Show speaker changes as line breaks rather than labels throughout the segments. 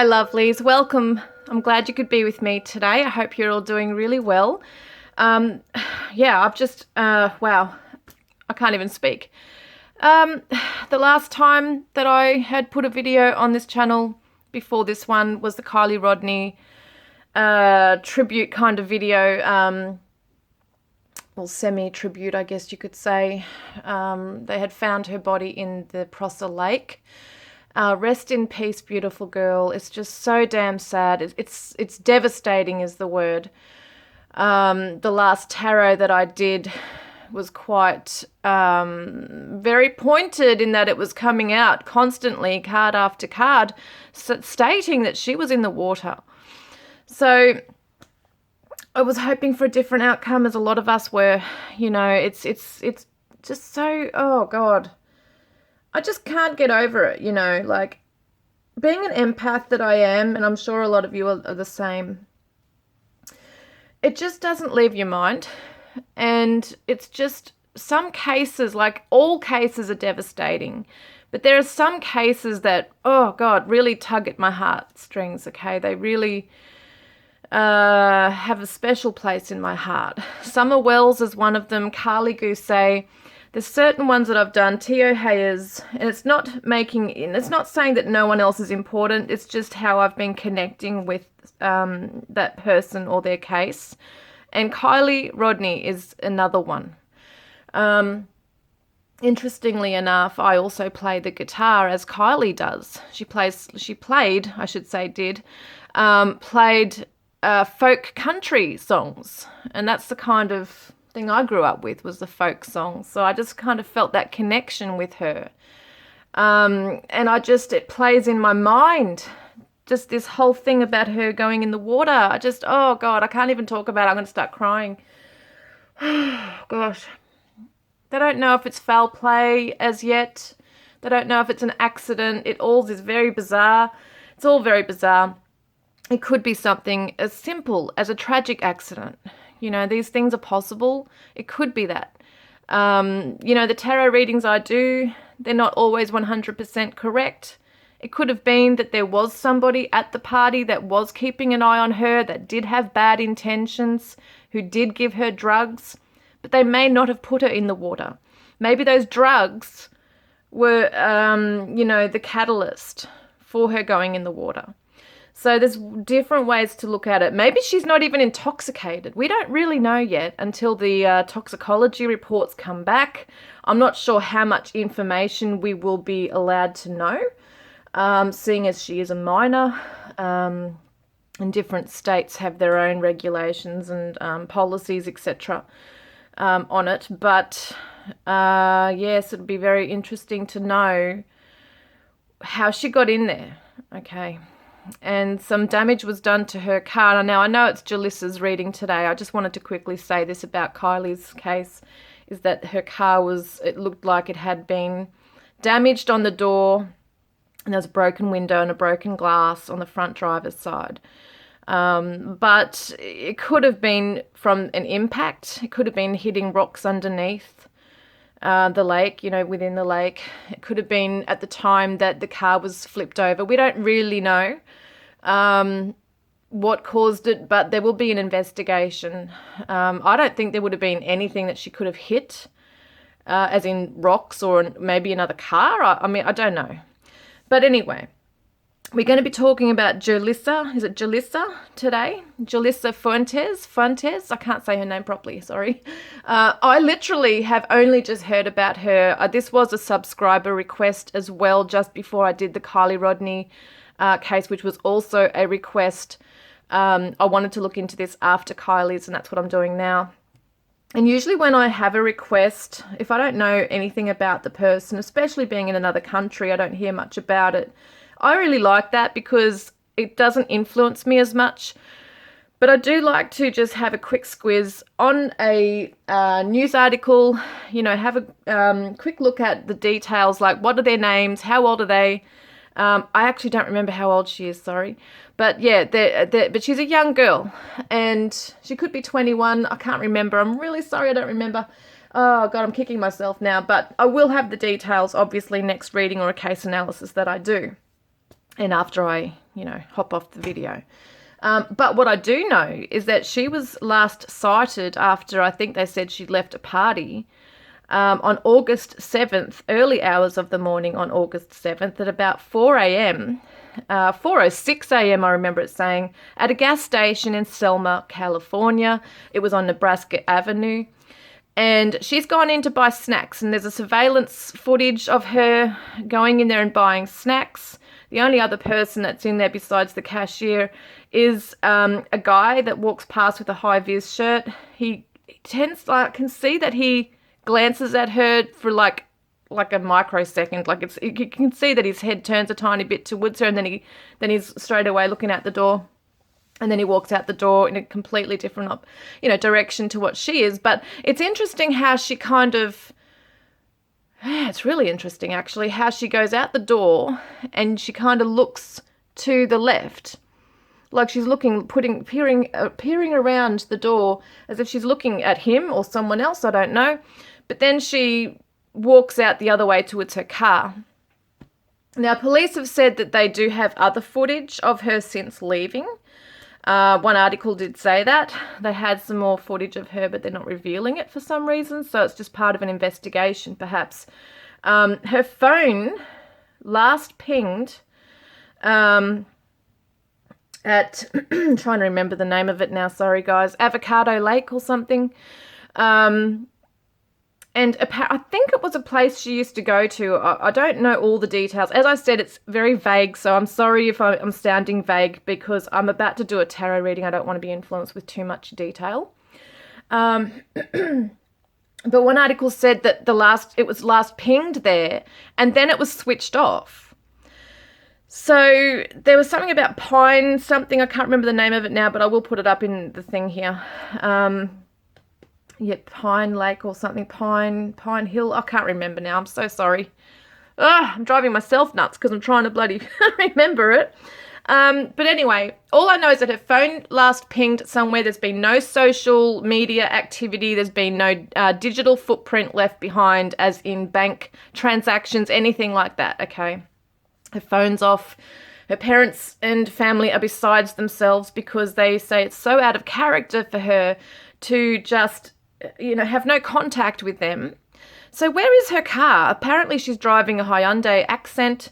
Hi lovelies, welcome. I'm glad you could be with me today. I hope you're all doing really well. I've just, wow, I can't even speak. The last time that I had put a video on this channel before this one was the Kylie Rodney tribute kind of video, well, semi-tribute, I guess you could say. They had found her body in the Avocado Lake. Rest in peace, beautiful girl. It's just so damn sad. It's devastating is the word. The last tarot that I did was quite very pointed in that it was coming out constantly, card after card, stating that she was in the water. So I was hoping for a different outcome, as a lot of us were. You know, it's just so, oh God. I just can't get over it, you know, like being an empath that I am, and I'm sure a lot of you are the same. It just doesn't leave your mind. And it's just some cases, like all cases are devastating, but there are some cases that, oh God, really tug at my heartstrings, okay? They really have a special place in my heart. Summer Wells is one of them, Carly Gousset. There's certain ones that I've done, Tio Hayes, and it's not saying that no one else is important. It's just how I've been connecting with that person or their case. And Kylie Rodney is another one. Interestingly enough, I also play the guitar as Kylie does. Played folk country songs, and that's the kind of thing I grew up with, was the folk songs. So I just kind of felt that connection with her. And it plays in my mind, just this whole thing about her going in the water. Oh God, I can't even talk about it. I'm going to start crying. Gosh. They don't know if it's foul play as yet. They don't know if it's an accident. It all is very bizarre. It's all very bizarre. It could be something as simple as a tragic accident. You know, these things are possible. It could be that. You know, the tarot readings I do, they're not always 100% correct. It could have been that there was somebody at the party that was keeping an eye on her, that did have bad intentions, who did give her drugs, but they may not have put her in the water. Maybe those drugs were, the catalyst for her going in the water. So there's different ways to look at it. Maybe she's not even intoxicated. We don't really know yet until the toxicology reports come back. I'm not sure how much information we will be allowed to know, seeing as she is a minor. And different states have their own regulations and policies, etc. On it. But yes, it'd be very interesting to know how she got in there. Okay. And some damage was done to her car. Now, I know it's Jolissa's reading today. I just wanted to quickly say this about Kylie's case, is that her car it looked like it had been damaged on the door, and there was a broken window and a broken glass on the front driver's side. But it could have been from an impact. It could have been hitting rocks underneath the lake, you know, within the lake. It could have been at the time that the car was flipped over. We don't really know what caused it, but there will be an investigation. I don't think there would have been anything that she could have hit, as in rocks or maybe another car. I mean, I don't know. But anyway, we're going to be talking about Jolissa. Is it Jolissa today? Jolissa Fuentes. I can't say her name properly, sorry. I literally have only just heard about her. This was a subscriber request as well, just before I did the Kylie Rodney case, which was also a request. I wanted to look into this after Kylie's, and that's what I'm doing now. And usually when I have a request, if I don't know anything about the person, especially being in another country, I don't hear much about it. I really like that because it doesn't influence me as much. But I do like to just have a quick squiz on a news article, you know, have a quick look at the details, like what are their names, how old are they? I actually don't remember how old she is, sorry. But yeah, but she's a young girl, and she could be 21. I can't remember. I'm really sorry, I don't remember. Oh God, I'm kicking myself now. But I will have the details, obviously, next reading or a case analysis that I do. and after I, hop off the video. But what I do know is that she was last sighted after, I think they said she'd left a party, on August 7th, early hours of the morning on August 7th at about 4 a.m., 4:06 a.m. I remember it saying, at a gas station in Selma, California. It was on Nebraska Avenue. And she's gone in to buy snacks, and there's a surveillance footage of her going in there and buying snacks. The only other person that's in there besides the cashier is a guy that walks past with a high-vis shirt. He tends, I can see that he glances at her for like a microsecond. You can see that his head turns a tiny bit towards her, and then he's straight away looking out the door. And then he walks out the door in a completely different, direction to what she is. But it's interesting how she it's really interesting actually, how she goes out the door and she kind of looks to the left. Like she's peering around the door as if she's looking at him or someone else, I don't know. But then she walks out the other way towards her car. Now, police have said that they do have other footage of her since leaving. One article did say that. They had some more footage of her, but they're not revealing it for some reason, so it's just part of an investigation, perhaps. Her phone last pinged at, I'm trying to remember the name of it now, sorry guys, Avocado Lake or something. And I think it was a place she used to go to. I don't know all the details. As I said, it's very vague, so I'm sorry if I'm sounding vague because I'm about to do a tarot reading. I don't want to be influenced with too much detail. But one article said that it was last pinged there, and then it was switched off. So there was something about Pine something. I can't remember the name of it now, but I will put it up in the thing here. Pine Lake or something, Pine Hill. I can't remember now. I'm so sorry. I'm driving myself nuts because I'm trying to bloody remember it. But anyway, all I know is that her phone last pinged somewhere. There's been no social media activity. There's been no digital footprint left behind, as in bank transactions, anything like that, okay? Her phone's off. Her parents and family are besides themselves because they say it's so out of character for her to just have no contact with them. So where is her car? Apparently she's driving a Hyundai Accent.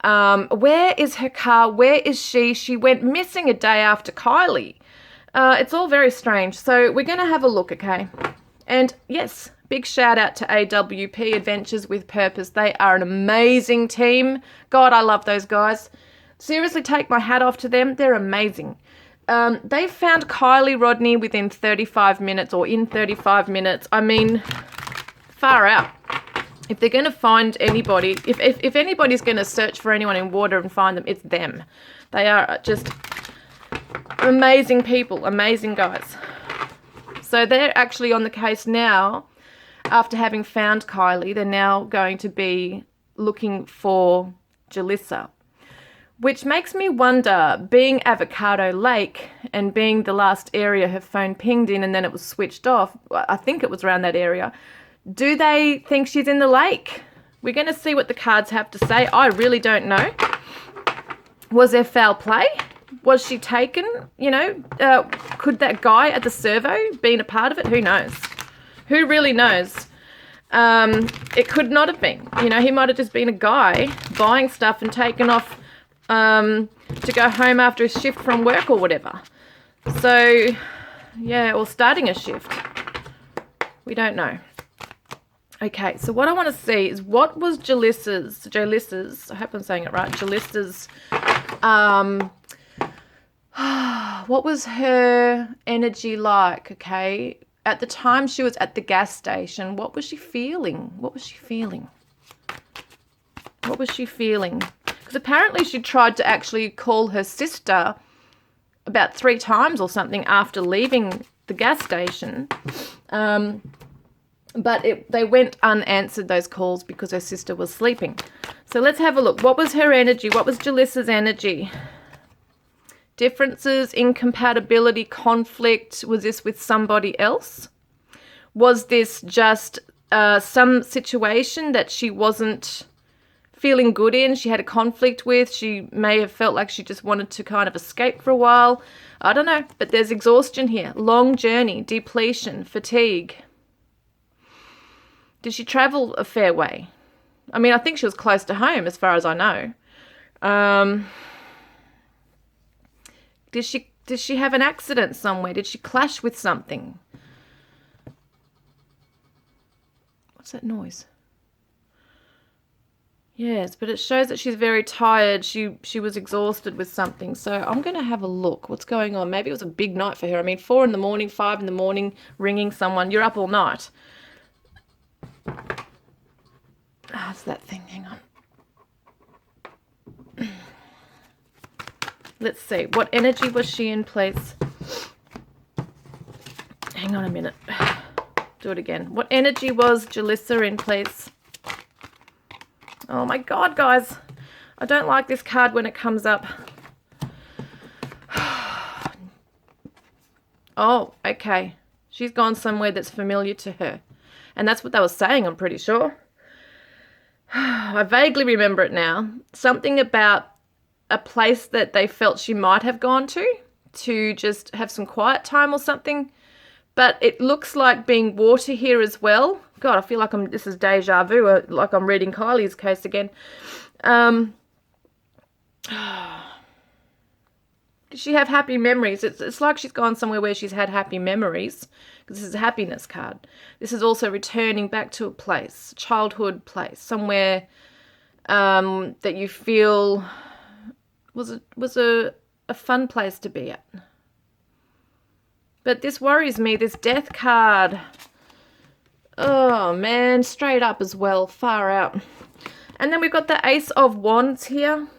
Where is her car? Where is she? She went missing a day after Kylie. It's all very strange. So we're going to have a look, okay? And yes, big shout out to AWP, Adventures with Purpose. They are an amazing team. God, I love those guys. Seriously, take my hat off to them. They're amazing. They found Kylie Rodney within 35 minutes or in 35 minutes. I mean, far out. If they're going to find anybody, if anybody's going to search for anyone in water and find them, it's them. They are just amazing people, amazing guys. So they're actually on the case now. After having found Kylie, they're now going to be looking for Jolissa. Which makes me wonder, being Avocado Lake and being the last area her phone pinged in and then it was switched off, I think it was around that area, do they think she's in the lake? We're going to see what the cards have to say. I really don't know. Was there foul play? Was she taken? Could that guy at the servo been a part of it? Who knows? Who really knows? It could not have been. He might have just been a guy buying stuff and taken off to go home after a shift from work or whatever. So, yeah, or starting a shift. We don't know. Okay, so what I want to see is what was Jolissa's, I hope I'm saying it right, Jolissa's, what was her energy like, okay? At the time she was at the gas station, what was she feeling? Because apparently she tried to actually call her sister about 3 times or something after leaving the gas station. But they went unanswered, those calls, because her sister was sleeping. So let's have a look. What was her energy? What was Jolissa's energy? Differences, incompatibility, conflict. Was this with somebody else? Was this just some situation that she wasn't feeling good in, she had a conflict with, she may have felt like she just wanted to kind of escape for a while. I don't know, but there's exhaustion here. Long journey, depletion, fatigue. Did she travel a fair way? I mean, I think she was close to home as far as I know. Did she have an accident somewhere? Did she clash with something? What's that noise? Yes, but it shows that she's very tired. She was exhausted with something. So I'm going to have a look. What's going on? Maybe it was a big night for her. I mean, 4 in the morning, 5 in the morning, ringing someone. You're up all night. Ah, it's that thing. Hang on. Let's see. What energy was she in, please? Hang on a minute. Do it again. What energy was Jolissa in, please? Oh my God, guys. I don't like this card when it comes up. Oh, okay. She's gone somewhere that's familiar to her. And that's what they were saying, I'm pretty sure. I vaguely remember it now. Something about a place that they felt she might have gone to just have some quiet time or something. But it looks like being water here as well. God, I feel like this is deja vu, like I'm reading Kylie's case again. Did she have happy memories? It's like she's gone somewhere where she's had happy memories, because this is a happiness card. This is also returning back to a place, childhood place, somewhere that you feel was a fun place to be at. But this worries me, this death card. Oh, man, straight up as well, far out. And then we've got the Ace of Wands here.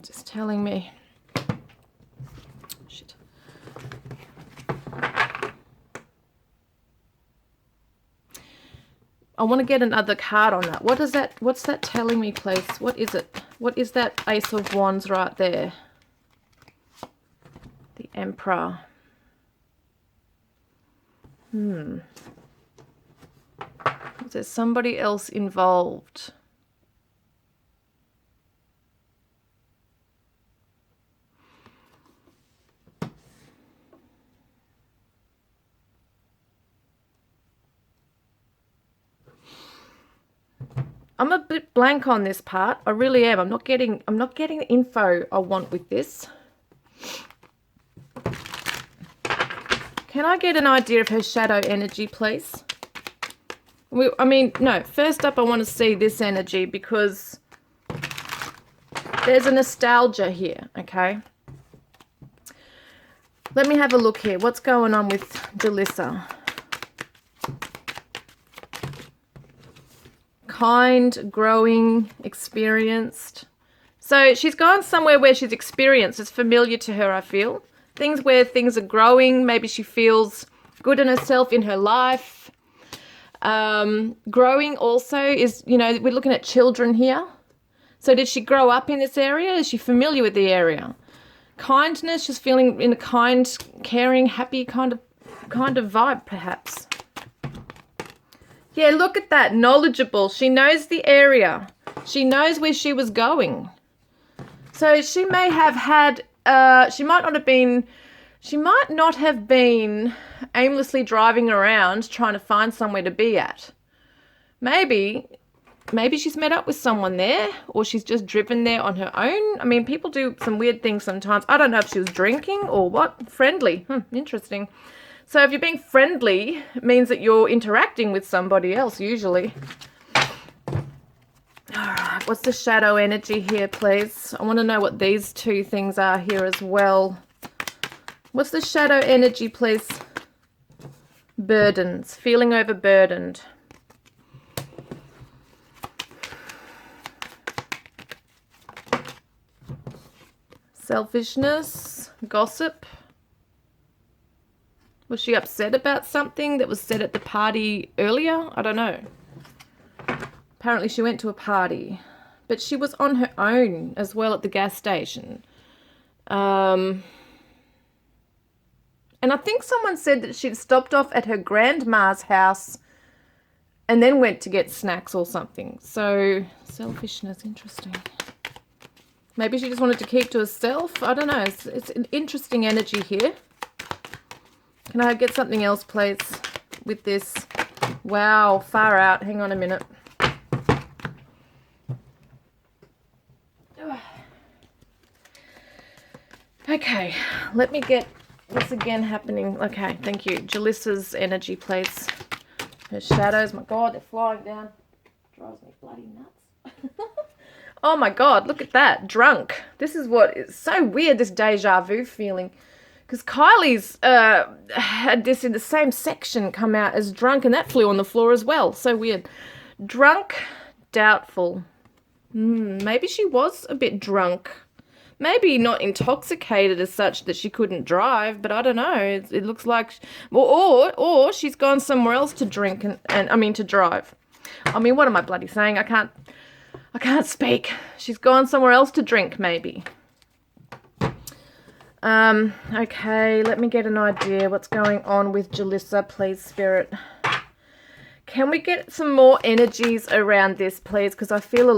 Just telling me. Shit. I want to get another card on that. What's that telling me, please? What is it? What is that Ace of Wands right there? The Emperor. Is there somebody else involved? I'm a bit blank on this part. I really am. I'm not getting the info I want with this. Can I get an idea of her shadow energy, please? No. First up, I want to see this energy because there's a nostalgia here, okay? Let me have a look here. What's going on with Jolissa? Kind, growing, experienced. So she's gone somewhere where she's experienced. It's familiar to her, I feel. Things where things are growing. Maybe she feels good in herself, in her life. Growing also is, we're looking at children here. So did she grow up in this area? Is she familiar with the area? Kindness, she's feeling in a kind, caring, happy kind of vibe, perhaps. Yeah, look at that. Knowledgeable. She knows the area. She knows where she was going. So she may have had, she might not have been aimlessly driving around trying to find somewhere to be at. Maybe she's met up with someone there, or she's just driven there on her own. I mean, people do some weird things sometimes. I don't know if she was drinking or what. Friendly. Interesting. So if you're being friendly, it means that you're interacting with somebody else, usually. All right, what's the shadow energy here, please? I want to know what these two things are here as well. What's the shadow energy, please? Burdens, feeling overburdened. Selfishness, gossip. Was she upset about something that was said at the party earlier? I don't know. Apparently she went to a party, but she was on her own as well at the gas station. And I think someone said that she'd stopped off at her grandma's house and then went to get snacks or something. So, selfishness, interesting. Maybe she just wanted to keep to herself. I don't know. It's an interesting energy here. Can I get something else, please, with this? Wow, far out. Hang on a minute. Okay, let me get this again happening. Okay, thank you. Jalissa's energy, please. Her shadows, my God, they're flying down. Drives me bloody nuts. Oh my God, look at that. Drunk. This is what is so weird, this deja vu feeling. Because Kylie's had this in the same section come out as drunk, and that flew on the floor as well. So weird. Drunk, doubtful. Maybe she was a bit drunk. Maybe not intoxicated as such that she couldn't drive, but I don't know. It looks like, or she's gone somewhere else to drink and I mean to drive. I mean, what am I bloody saying? I can't speak. She's gone somewhere else to drink, maybe. Okay, let me get an idea what's going on with Jolissa, please, Spirit. Can we get some more energies around this, please? Because I feel a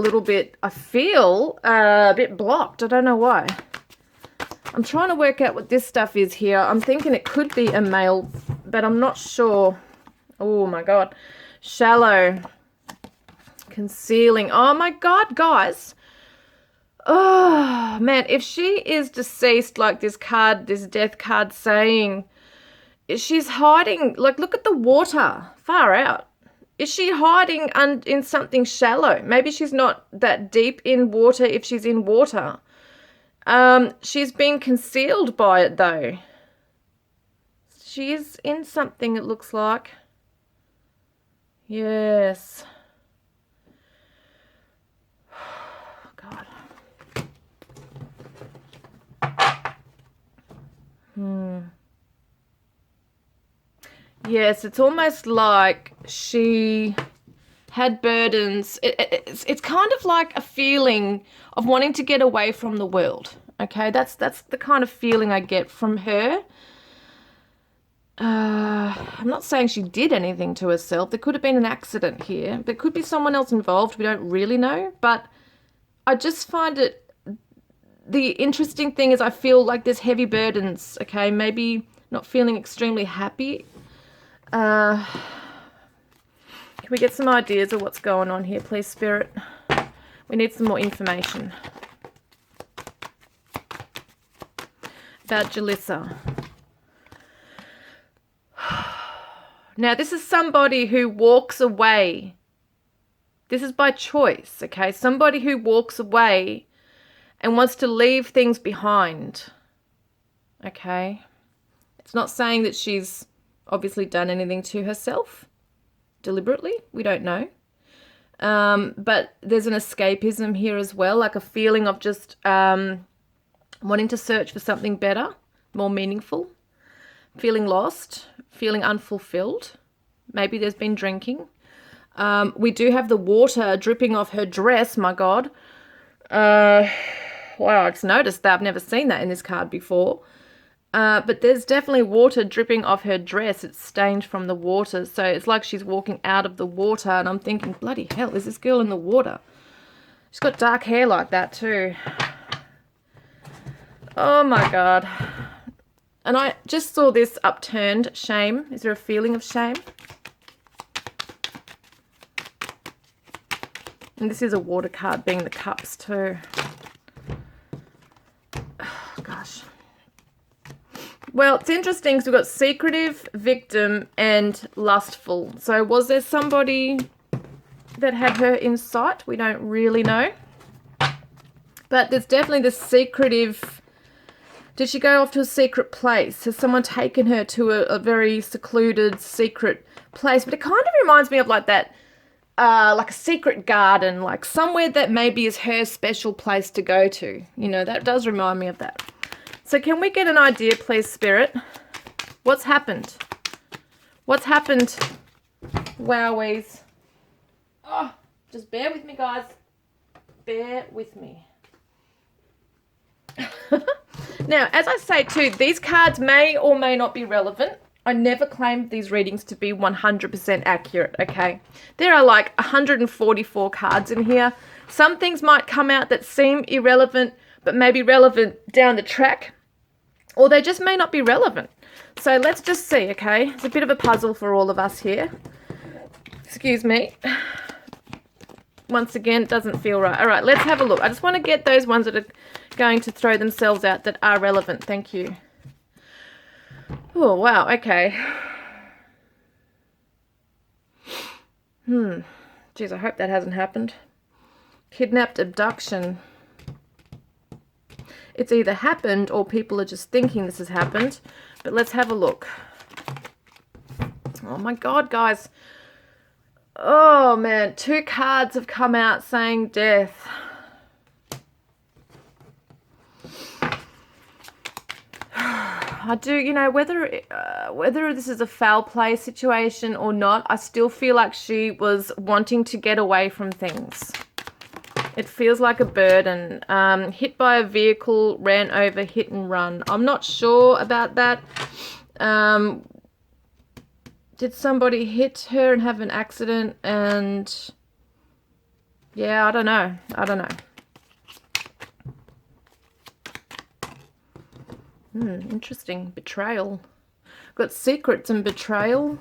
bit blocked. I don't know why. I'm trying to work out what this stuff is here. I'm thinking it could be a male, but I'm not sure. Oh, my God. Shallow. Concealing. Oh, my God, guys. Oh, man. If she is deceased, like this card, this death card saying, she's hiding. Like, look at the water. Far out. Is she hiding in something shallow? Maybe she's not that deep in water if she's in water. She's been concealed by it, though. She is in something, it looks like. Yes. God. Yes, it's almost like she had burdens. It's kind of like a feeling of wanting to get away from the world. Okay, that's the kind of feeling I get from her. I'm not saying she did anything to herself. There could have been an accident here. There could be someone else involved. We don't really know. But I just find it, the interesting thing is I feel like there's heavy burdens. Okay, maybe not feeling extremely happy. Can we get some ideas of what's going on here, please, Spirit? We need some more information about Jolissa. Now, this is somebody who walks away. This is by choice, okay? Somebody who walks away and wants to leave things behind, okay? It's not saying that she's obviously done anything to herself deliberately. We don't know. But there's an escapism here as well, like a feeling of just wanting to search for something better, more meaningful, feeling lost, feeling unfulfilled. Maybe there's been drinking. We do have the water dripping off her dress, my God. Wow, I just noticed that. I've never seen that in this card before. But there's definitely water dripping off her dress. It's stained from the water. So it's like she's walking out of the water. And I'm thinking, bloody hell, is this girl in the water? She's got dark hair like that too. Oh my God. And I just saw this upturned. Shame. Is there a feeling of shame? And this is a water card, being the cups too. Oh, gosh. Well, it's interesting because we've got secretive, victim, and lustful. So was there somebody that had her in sight? We don't really know. But there's definitely the secretive. Did she go off to a secret place? Has someone taken her to a very secluded, secret place? But it kind of reminds me of like that, like a secret garden, like somewhere that maybe is her special place to go to. You know, that does remind me of that. So can we get an idea, please, Spirit? What's happened? What's happened? Wowies. Oh, just bear with me, guys. Bear with me. Now, as I say too, these cards may or may not be relevant. I never claimed these readings to be 100% accurate, okay? There are like 144 cards in here. Some things might come out that seem irrelevant, but may be relevant down the track, or they just may not be relevant. So let's just see, okay? It's a bit of a puzzle for all of us here. Excuse me. Once again, it doesn't feel right. All right, let's have a look. I just want to get those ones that are going to throw themselves out that are relevant. Thank you. Oh, wow. Okay. Geez, I hope that hasn't happened. Kidnapped, abduction. It's either happened or people are just thinking this has happened. But let's have a look. Oh, my God, guys. Oh, man. 2 cards have come out saying death. I do, you know, whether this is a foul play situation or not, I still feel like she was wanting to get away from things. It feels like a burden. Hit by a vehicle, ran over, hit and run. I'm not sure about that. Did somebody hit her and have an accident? And yeah, I don't know. Interesting. Betrayal. Got secrets and betrayal.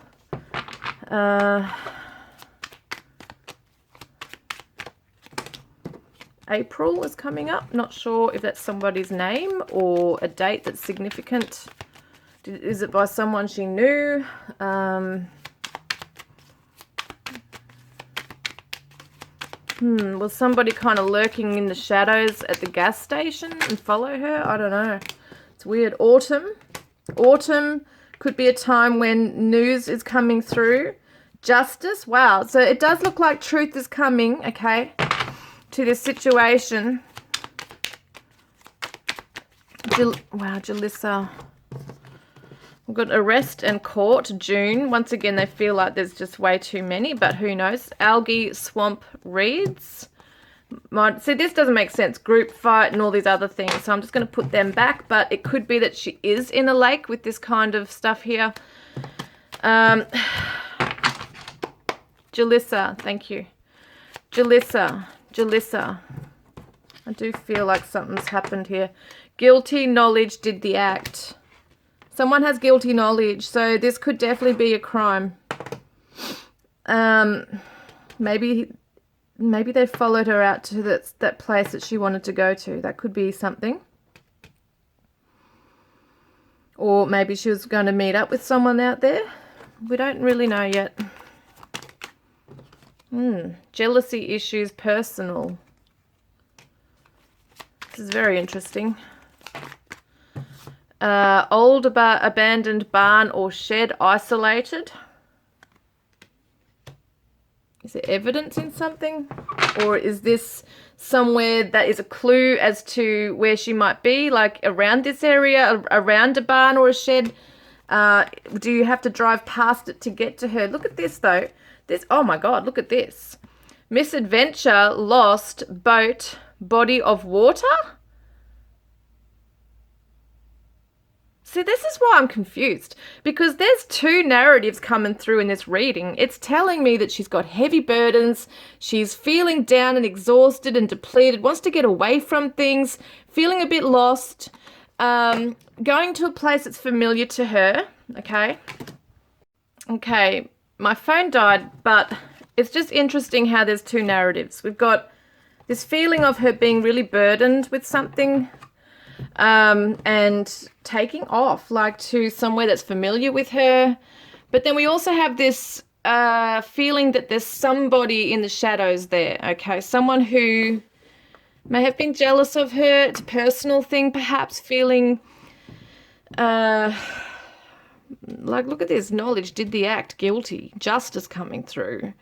April is coming up. Not sure if that's somebody's name or a date that's significant. Is it by someone she knew? Was somebody kind of lurking in the shadows at the gas station and follow her? I don't know. It's weird. Autumn. Autumn could be a time when news is coming through. Justice. Wow. So it does look like truth is coming, okay, to this situation. Wow, Jolissa. We've got arrest and court, June. Once again, they feel like there's just way too many, but who knows. Algae, swamp, reeds. See, this doesn't make sense. Group fight and all these other things. So I'm just going to put them back. But it could be that she is in a lake with this kind of stuff here. Jolissa, thank you. Jolissa. I do feel like something's happened here. Guilty knowledge did the act. Someone has guilty knowledge. So this could definitely be a crime. Maybe they followed her out to that place that she wanted to go to. That could be something. Or maybe she was going to meet up with someone out there. We don't really know yet. Jealousy issues, personal. This is very interesting. Old abandoned barn or shed isolated. Is there evidence in something? Or is this somewhere that is a clue as to where she might be, like around this area, around a barn or a shed? Do you have to drive past it to get to her? Look at this, though. Oh, my God, look at this. Misadventure, lost, boat, body of water? See, this is why I'm confused, because there's 2 narratives coming through in this reading. It's telling me that she's got heavy burdens, she's feeling down and exhausted and depleted, wants to get away from things, feeling a bit lost, going to a place that's familiar to her, okay? Okay, my phone died, but it's just interesting how there's 2 narratives. We've got this feeling of her being really burdened with something, and taking off, like to somewhere that's familiar with her. But then we also have this feeling that there's somebody in the shadows there, okay? Someone who may have been jealous of her. It's a personal thing, perhaps, feeling like, look at this. Knowledge did the act, guilty. Justice coming through.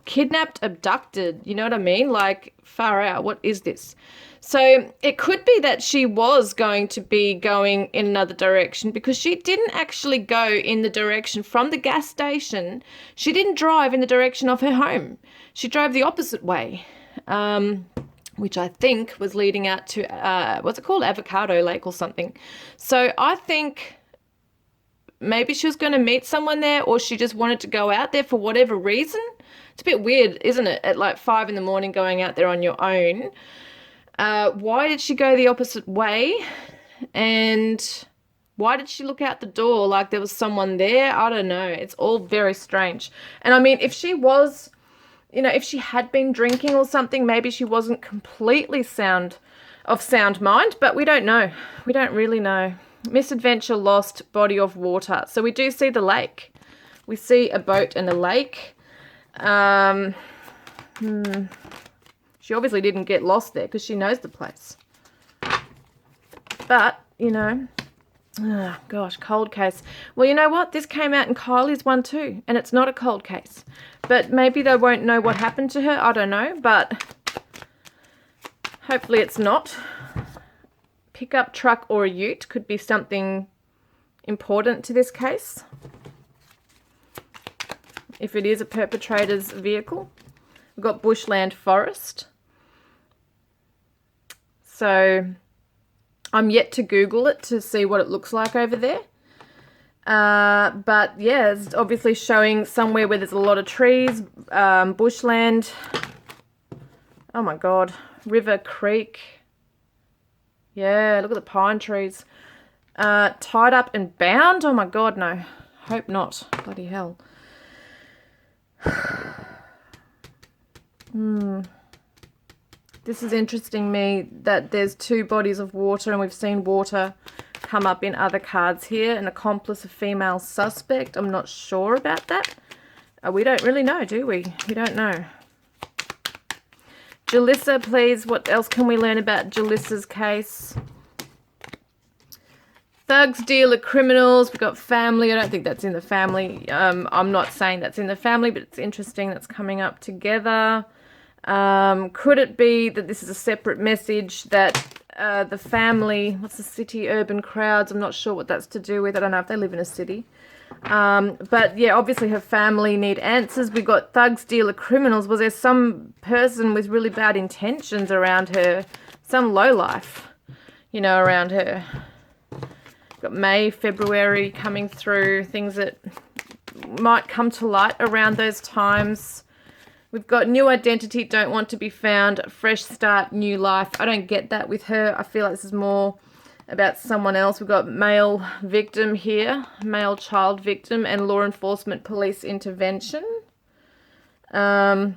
Kidnapped, abducted. You know what I mean? Like, far out. What is this? So it could be that she was going to be going in another direction, because she didn't actually go in the direction from the gas station. She didn't drive in the direction of her home. She drove the opposite way. which I think was leading out to, what's it called? Avocado Lake or something. So I think maybe she was going to meet someone there, or she just wanted to go out there for whatever reason. It's a bit weird, isn't it? At like 5 a.m. going out there on your own. Why did she go the opposite way? And why did she look out the door like there was someone there? I don't know. It's all very strange. And I mean, if she was, if she had been drinking or something, maybe she wasn't completely sound mind, but we don't know. We don't really know. Misadventure, lost, body of water. So we do see the lake. We see a boat and a lake. She obviously didn't get lost there because she knows the place. But, oh gosh, cold case. Well, you know what? This came out in Kylie's one too, and it's not a cold case. But maybe they won't know what happened to her. I don't know, but hopefully it's not. Pickup truck or a ute could be something important to this case. If it is a perpetrator's vehicle. We've got bushland forest. So I'm yet to Google it to see what it looks like over there. But yeah, it's obviously showing somewhere where there's a lot of trees, bushland. Oh my God, river, creek. Yeah, look at the pine trees. Tied up and bound? Oh my God, no. Hope not. Bloody hell. This is interesting me that there's 2 bodies of water, and we've seen water come up in other cards here. An accomplice, a female suspect. I'm not sure about that. We don't really know, do we? We don't know. Jolissa, please. What else can we learn about Jolissa's case? Thugs, dealer, criminals. We've got family. I don't think that's in the family. I'm not saying that's in the family, but it's interesting that's coming up together. Could it be that this is a separate message that the family, what's the city, urban crowds, I'm not sure what that's to do with. I don't know if they live in a city. But yeah, obviously her family need answers. We got thugs, dealer, criminals. Was there some person with really bad intentions around her? Some lowlife, around her. Got May, February coming through, things that might come to light around those times. We've got new identity, don't want to be found, fresh start, new life. I don't get that with her. I feel like this is more about someone else. We've got male victim here, male child victim, and law enforcement police intervention. Has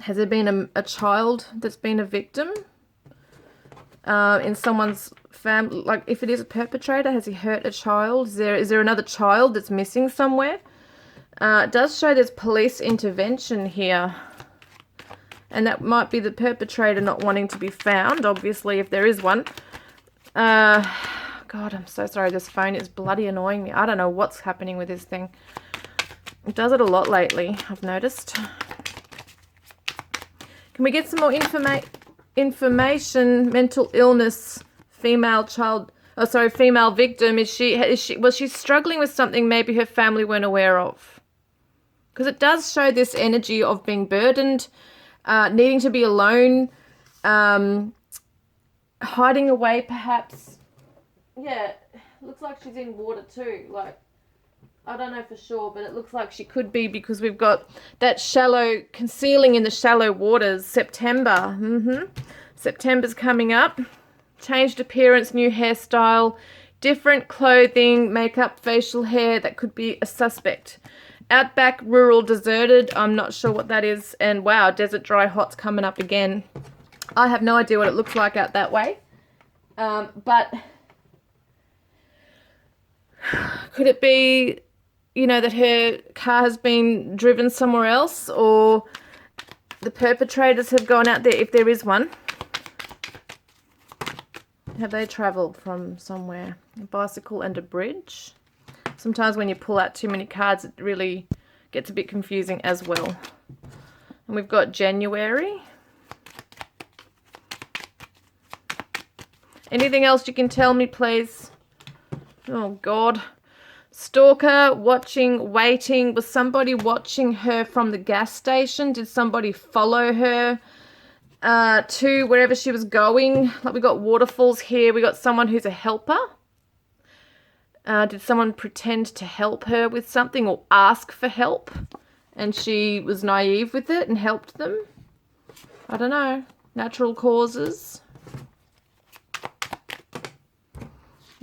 there been a child that's been a victim in someone's family? Like, if it is a perpetrator, has he hurt a child? Is there another child that's missing somewhere? It does show there's police intervention here. And that might be the perpetrator not wanting to be found, obviously, if there is one. God, I'm so sorry. This phone is bloody annoying me. I don't know what's happening with this thing. It does it a lot lately, I've noticed. Can we get some more information? Mental illness, female victim. Was she struggling with something maybe her family weren't aware of? Because it does show this energy of being burdened, needing to be alone, hiding away perhaps. Yeah, looks like she's in water too. Like, I don't know for sure, but it looks like she could be, because we've got that shallow, concealing in the shallow waters. September. September's coming up. Changed appearance, new hairstyle, different clothing, makeup, facial hair. That could be a suspect. Outback, rural, deserted. I'm not sure what that is. And wow, desert, dry, hot's coming up again. I have no idea what it looks like out that way. But could it be, that her car has been driven somewhere else, or the perpetrators have gone out there, if there is one? Have they travelled from somewhere? A bicycle and a bridge. Sometimes when you pull out too many cards, it really gets a bit confusing as well. And we've got January. Anything else you can tell me, please? Oh, God. Stalker, watching, waiting. Was somebody watching her from the gas station? Did somebody follow her? to wherever she was going. Like we got waterfalls here. We got someone who's a helper. Did someone pretend to help her with something or ask for help? And she was naive with it and helped them? I don't know. Natural causes.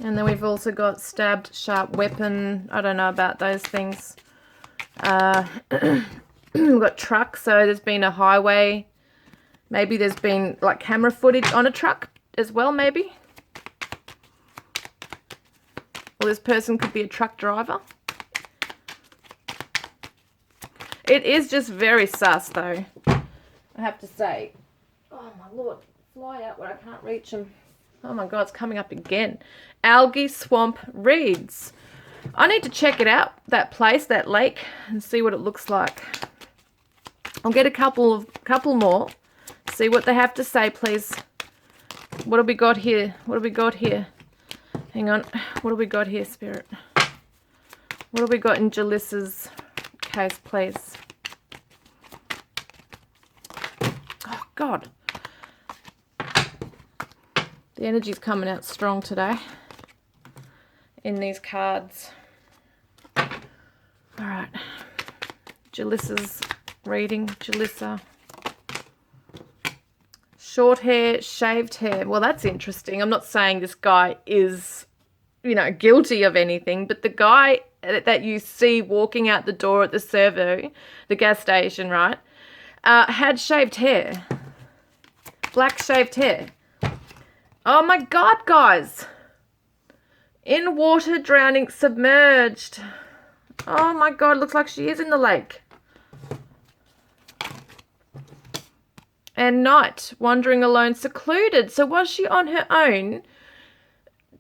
And then we've also got stabbed, sharp weapon. I don't know about those things. We've got truck, so there's been a highway. Maybe there's been like camera footage on a truck as well, maybe. Or this person could be a truck driver. It is just very sus, though, I have to say. Oh, my Lord. Fly out where I can't reach them. Oh, my God, it's coming up again. Algae Swamp Reeds. I need to check it out, that place, that lake, and see what it looks like. I'll get a couple more. See what they have to say, please. What have we got here? What have we got here? Hang on. What have we got here, Spirit? What have we got in Jolissa's case, please? Oh, God. The energy's coming out strong today in these cards. All right. Jolissa's reading. Jolissa. Short hair, shaved hair. Well, that's interesting. I'm not saying this guy is, you know, guilty of anything, but the guy that you see walking out the door at the servo, the gas station, right, had shaved hair. Black shaved hair. Oh my God, guys. In water, drowning, submerged. Oh my God, looks like she is in the lake. And night, wandering alone, secluded. So was she on her own?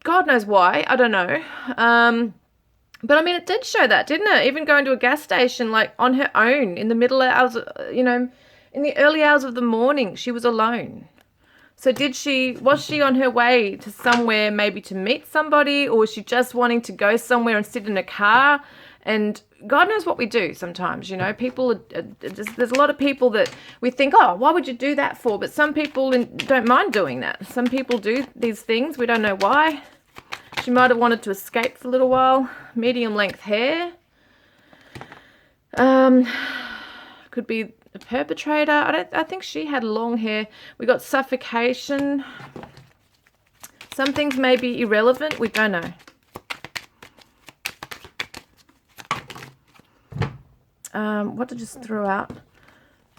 God knows why. I don't know. But I mean, it did show that, didn't it? Even going to a gas station, like, on her own, in the middle hours, you know, in the early hours of the morning, she was alone. So was she on her way to somewhere, maybe to meet somebody, or was she just wanting to go somewhere and sit in a car? And God knows what we do sometimes, you know. People, there's a lot of people that we think, oh, why would you do that for? But some people don't mind doing that. Some people do these things. We don't know why. She might have wanted to escape for a little while. Medium length hair. Could be a perpetrator. I think she had long hair. We got suffocation. Some things may be irrelevant. We don't know. What did I just throw out?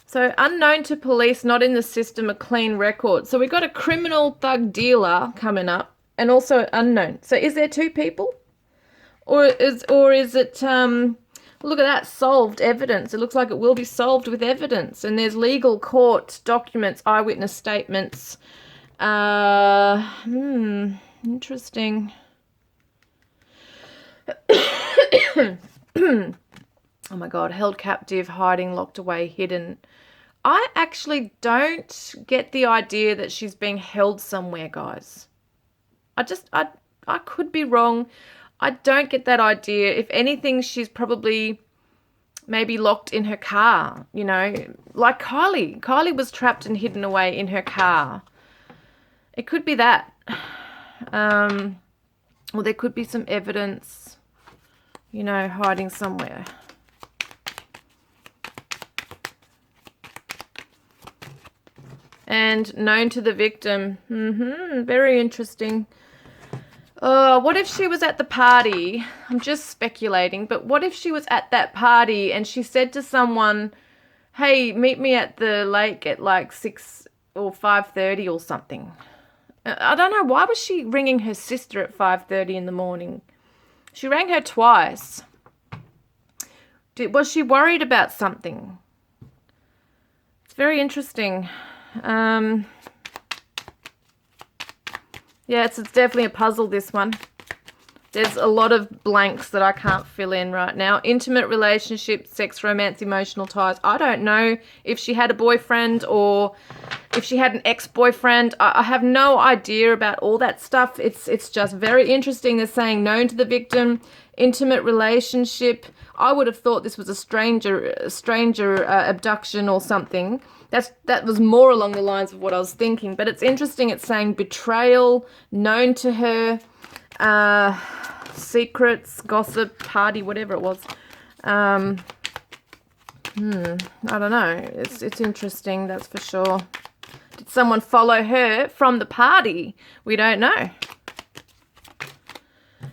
So, unknown to police, not in the system, a clean record. So, we got a criminal thug dealer coming up, and also unknown. So, is there two people? Or is it, look at that, solved evidence. It looks like it will be solved with evidence. And there's legal court documents, eyewitness statements. Interesting. Oh my God, held captive, hiding, locked away, hidden. I actually don't get the idea that she's being held somewhere, guys. I could be wrong. I don't get that idea. If anything, she's probably maybe locked in her car, you know, like Kylie. Kylie was trapped and hidden away in her car. It could be that. Or there could be some evidence, you know, hiding somewhere. And known to the victim. Very interesting. What if she was at the party? I'm just speculating, but what if she was at that party and she said to someone, hey, meet me at the lake at like 6 or 5:30 or something. I don't know. Why was she ringing her sister at 5:30 in the morning? She rang her twice. Was she worried about something? It's very interesting. Yeah, it's definitely a puzzle, this one. There's a lot of blanks that I can't fill in right now. Intimate relationship, sex, romance, emotional ties. I don't know if she had a boyfriend or if she had an ex-boyfriend. I have no idea about all that stuff. It's just very interesting. They're saying known to the victim, intimate relationship. I would have thought this was a stranger abduction or something. That was more along the lines of what I was thinking. But it's interesting. It's saying betrayal, known to her, secrets, gossip, party, whatever it was. I don't know. It's interesting, that's for sure. Did someone follow her from the party? We don't know.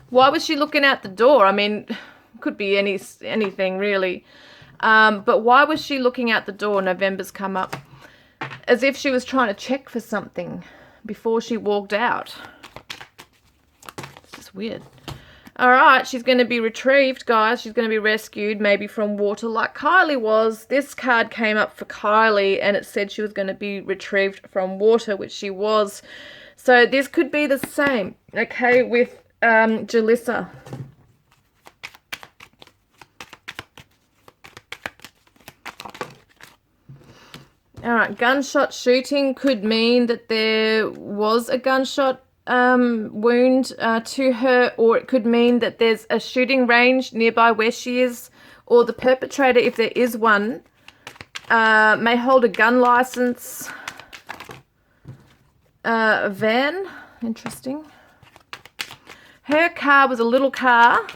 Why was she looking out the door? I mean, could be anything really. But why was she looking out the door? November's come up. As if she was trying to check for something before she walked out. This is weird. All right, she's going to be retrieved, guys. She's going to be rescued, maybe from water like Kylie was. This card came up for Kylie, and it said she was going to be retrieved from water, which she was. So this could be the same, okay, with Jolissa. All right, gunshot shooting could mean that there was a gunshot wound to her, or it could mean that there's a shooting range nearby where she is, or the perpetrator, if there is one, may hold a gun license. A van, interesting. Her car was a little car.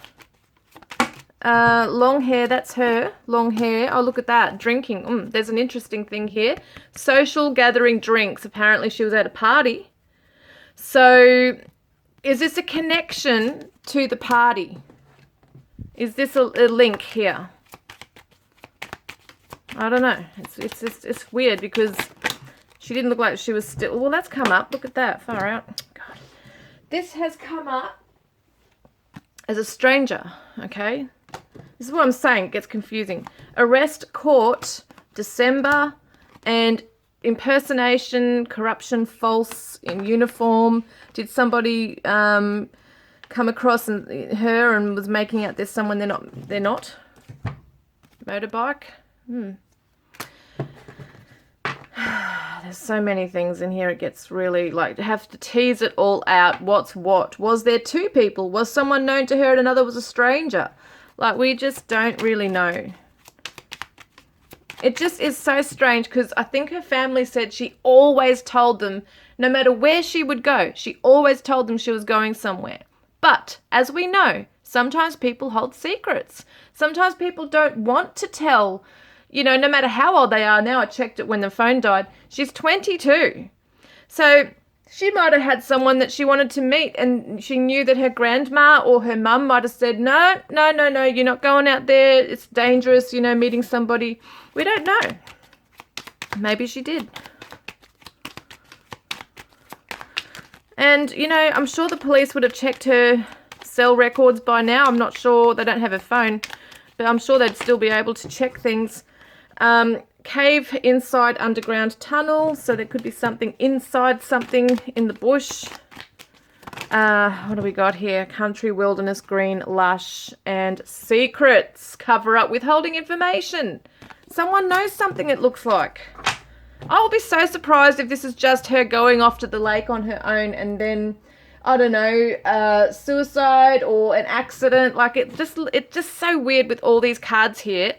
Long hair, that's her. Long hair. Oh, look at that. Drinking. There's an interesting thing here. Social gathering drinks. Apparently she was at a party. So, is this a connection to the party? Is this a link here? I don't know. It's weird because she didn't look like she was still... Well, that's come up. Look at that. Far out. God. This has come up as a stranger, okay? This is what I'm saying. It gets confusing. Arrest, court, December, and impersonation, corruption, false, in uniform. Did somebody come across her and was making out there's someone they're not? Motorbike? There's so many things in here. It gets really like, have to tease it all out. What's what? Was there two people? Was someone known to her and another was a stranger? Like, we just don't really know. It just is so strange because I think her family said she always told them, no matter where she would go, she always told them she was going somewhere. But, as we know, sometimes people hold secrets. Sometimes people don't want to tell, you know, no matter how old they are. Now I checked it when the phone died. She's 22. So she might have had someone that she wanted to meet, and she knew that her grandma or her mum might have said, no, you're not going out there. It's dangerous, you know, meeting somebody. We don't know. Maybe she did. And, you know, I'm sure the police would have checked her cell records by now. I'm not sure. They don't have her phone, but I'm sure they'd still be able to check things. Cave inside underground tunnel. So there could be something inside something in the bush. What do we got here? Country, wilderness, green, lush, and secrets. Cover up, withholding information. Someone knows something, it looks like. I'll be so surprised if this is just her going off to the lake on her own and then, I don't know, suicide or an accident. Like, it's just so weird with all these cards here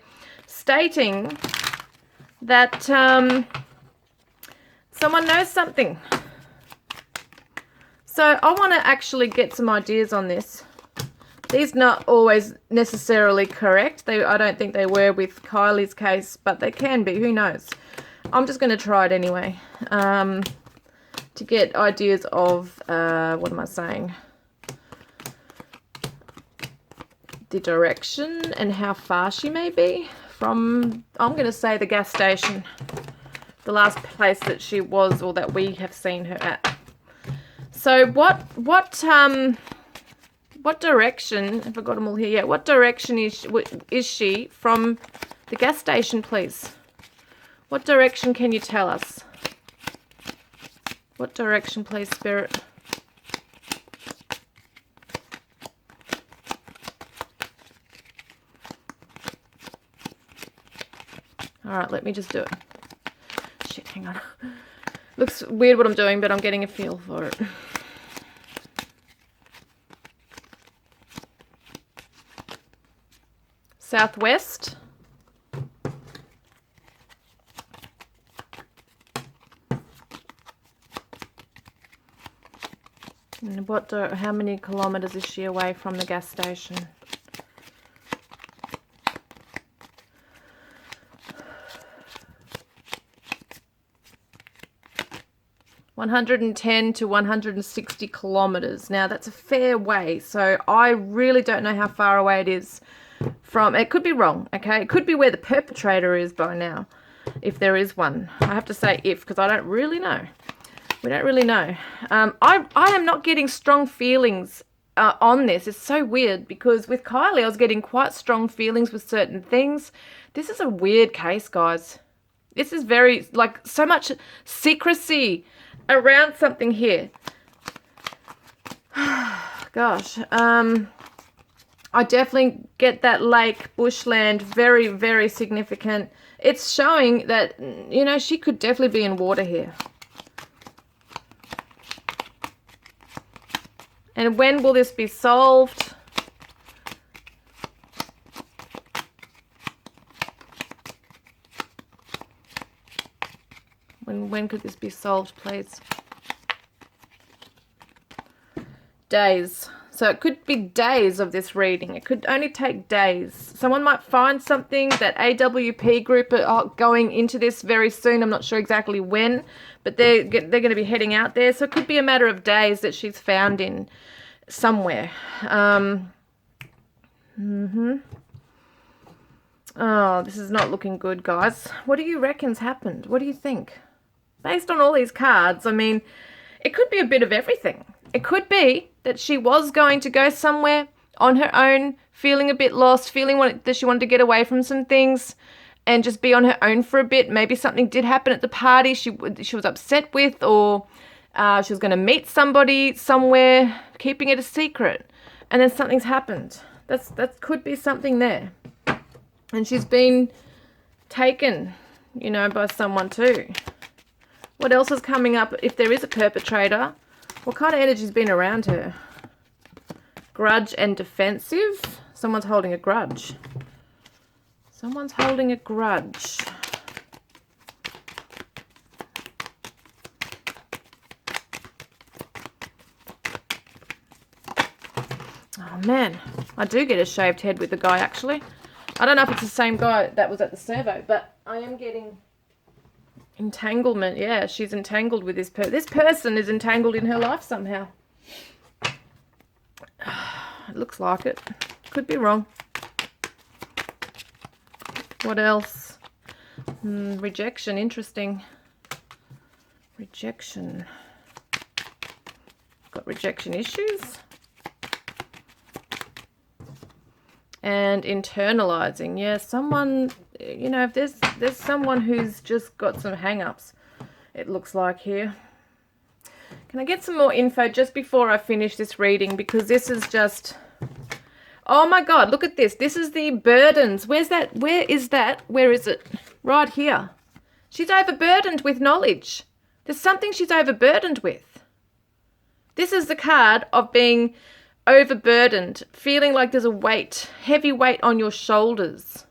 stating that someone knows something. So I want to actually get some ideas on this. These not always necessarily correct. I don't think they were with Kylie's case, but they can be. Who knows? I'm just going to try it anyway to get ideas of, what am I saying? The direction and how far she may be from, I'm going to say the gas station, the last place that she was or that we have seen her at. So what direction, have I got them all here? Yeah, what direction is she from the gas station, please? What direction can you tell us? What direction, please, Spirit? All right, let me just do it. Shit, hang on. Looks weird what I'm doing, but I'm getting a feel for it. Southwest. And how many kilometres is she away from the gas station? (110 to 160 kilometres). Now that's a fair way, so I really don't know how far away it is from. It could be wrong, okay? It could be where the perpetrator is by now, if there is one. I have to say if, because I don't really know. We don't really know. I am not getting strong feelings on this. It's so weird, because with Kylie I was getting quite strong feelings with certain things. This is a weird case, guys. This is very, like, so much secrecy around something here. Gosh. I definitely get that lake, bushland, very, very significant. It's showing that, you know, she could definitely be in water here. And when will this be solved? When could this be solved, please? Days. So it could be days of this reading. It could only take days. Someone might find something. That AWP group are going into this very soon. I'm not sure exactly when, but they're going to be heading out there. So it could be a matter of days that she's found in somewhere. Oh, this is not looking good, guys. What do you reckon's happened? What do you think? Based on all these cards, I mean, it could be a bit of everything. It could be that she was going to go somewhere on her own, feeling a bit lost, feeling that she wanted to get away from some things and just be on her own for a bit. Maybe something did happen at the party she was upset with, or she was going to meet somebody somewhere, keeping it a secret, and then something's happened. That could be something there. And she's been taken, you know, by someone too. What else is coming up? If there is a perpetrator, what kind of energy's been around her? Grudge and defensive. Someone's holding a grudge. Someone's holding a grudge. Oh man, I do get a shaved head with the guy actually. I don't know if it's the same guy that was at the servo, but I am getting entanglement. Yeah, she's entangled with this person. This person is entangled in her life somehow. It looks like it. Could be wrong. What else? Rejection. Interesting. Rejection. Got rejection issues. And internalizing. Yeah, someone, you know, if there's someone who's just got some hang-ups, it looks like here. Can I get some more info just before I finish this reading? Because this is just, oh my God, look at this. This is the burdens. Where's that? Where is that? Where is it? Right here. She's overburdened with knowledge. There's something she's overburdened with. This is the card of being overburdened, feeling like there's a weight, heavy weight on your shoulders.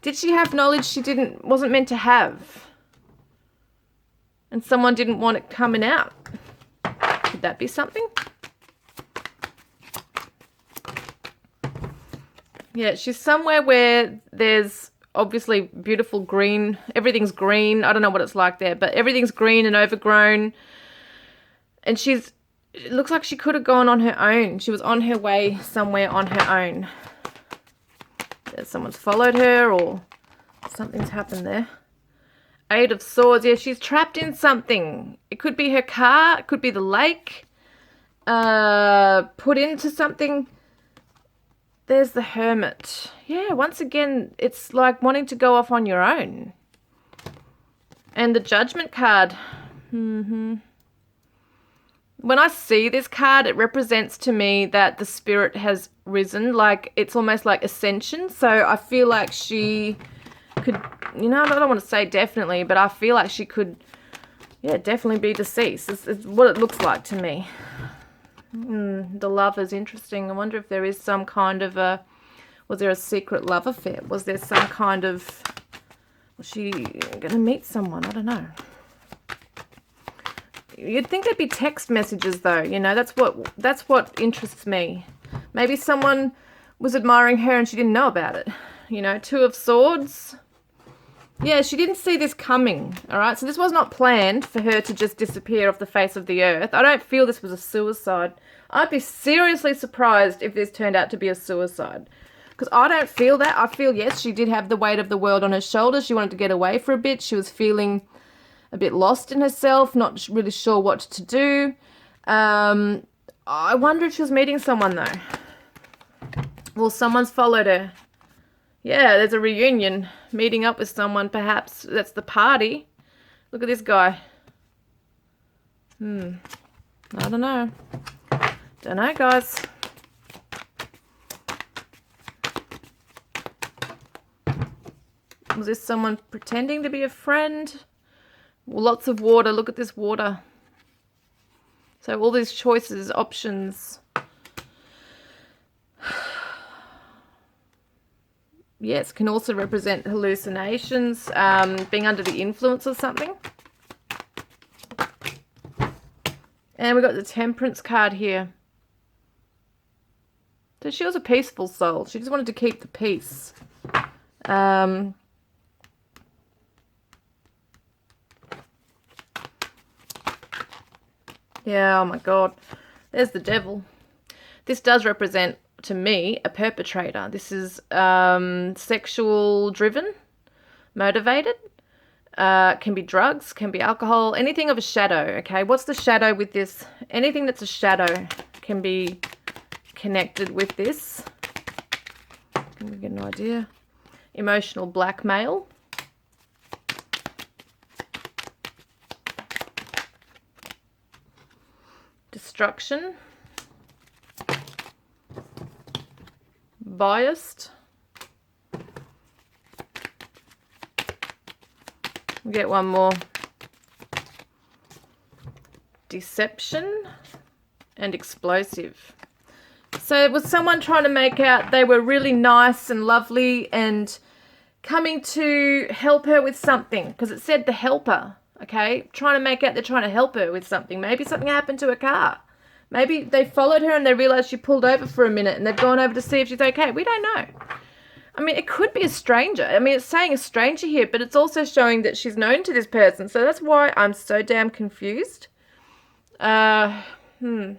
Did she have knowledge she wasn't meant to have? And someone didn't want it coming out. Could that be something? Yeah, she's somewhere where there's obviously beautiful green. Everything's green. I don't know what it's like there, but everything's green and overgrown. And it looks like she could have gone on her own. She was on her way somewhere on her own. Someone's followed her or something's happened there. Eight of Swords. Yeah, she's trapped in something. It could be her car. It could be the lake. Put into something. There's the Hermit. Yeah, once again, it's like wanting to go off on your own. And the Judgment card. When I see this card, it represents to me that the spirit has risen. Like, it's almost like ascension. So I feel like she could, you know, I don't want to say definitely, but I feel like she could, yeah, definitely be deceased. It's what it looks like to me. The Lover's interesting. I wonder if there is some kind of a, Was there a secret love affair? Was there some kind of... Was she going to meet someone? I don't know. You'd think there'd be text messages, though. You know, that's what interests me. Maybe someone was admiring her and she didn't know about it. You know, Two of Swords. Yeah, she didn't see this coming, all right? So this was not planned for her to just disappear off the face of the earth. I don't feel this was a suicide. I'd be seriously surprised if this turned out to be a suicide. Because I don't feel that. I feel, yes, she did have the weight of the world on her shoulders. She wanted to get away for a bit. She was feeling a bit lost in herself, not really sure what to do. I wonder if she was meeting someone, though. Well, someone's followed her. Yeah, there's a reunion. Meeting up with someone, perhaps. That's the party. Look at this guy. I don't know. Don't know, guys. Was this someone pretending to be a friend? Well, lots of water. Look at this water. So all these choices, options. Yes, can also represent hallucinations, being under the influence of something. And we've got the Temperance card here. So she was a peaceful soul. She just wanted to keep the peace. Yeah, oh my God. There's the Devil. This does represent, to me, a perpetrator. This is sexual driven, motivated. Can be drugs, can be alcohol, anything of a shadow, okay? What's the shadow with this? Anything that's a shadow can be connected with this. Can we get an idea? Emotional blackmail. Destruction. Biased. We'll get one more. Deception and explosive. So it was someone trying to make out they were really nice and lovely and coming to help her with something, because it said the helper, okay? Trying to make out they're trying to help her with something. Maybe something happened to her car. Maybe they followed her and they realized she pulled over for a minute and they've gone over to see if she's okay. We don't know. I mean, it could be a stranger. I mean, it's saying a stranger here, but it's also showing that she's known to this person. So that's why I'm so damn confused. It's going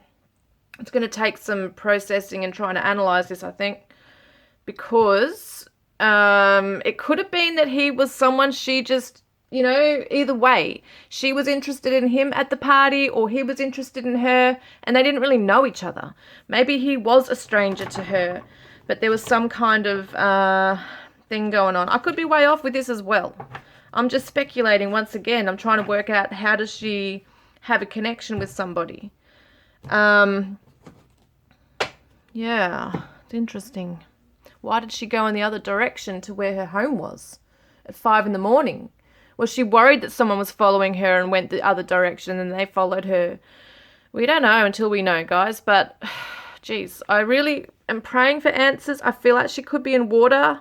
to take some processing and trying to analyze this, I think. Because it could have been that he was someone she just... You know, either way, she was interested in him at the party or he was interested in her and they didn't really know each other. Maybe he was a stranger to her, but there was some kind of thing going on. I could be way off with this as well. I'm just speculating once again. I'm trying to work out how does she have a connection with somebody. Yeah, it's interesting. Why did she go in the other direction to where her home was at 5 in the morning? Was she worried that someone was following her and went the other direction and they followed her? We don't know until we know, guys. But, geez, I really am praying for answers. I feel like she could be in water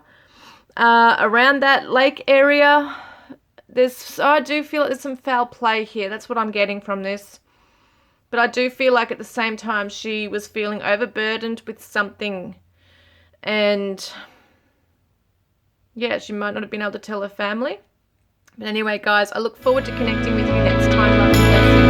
around that lake area. I do feel like there's some foul play here. That's what I'm getting from this. But I do feel like at the same time she was feeling overburdened with something. And, yeah, she might not have been able to tell her family. But anyway, guys, I look forward to connecting with you next time. Love and blessings.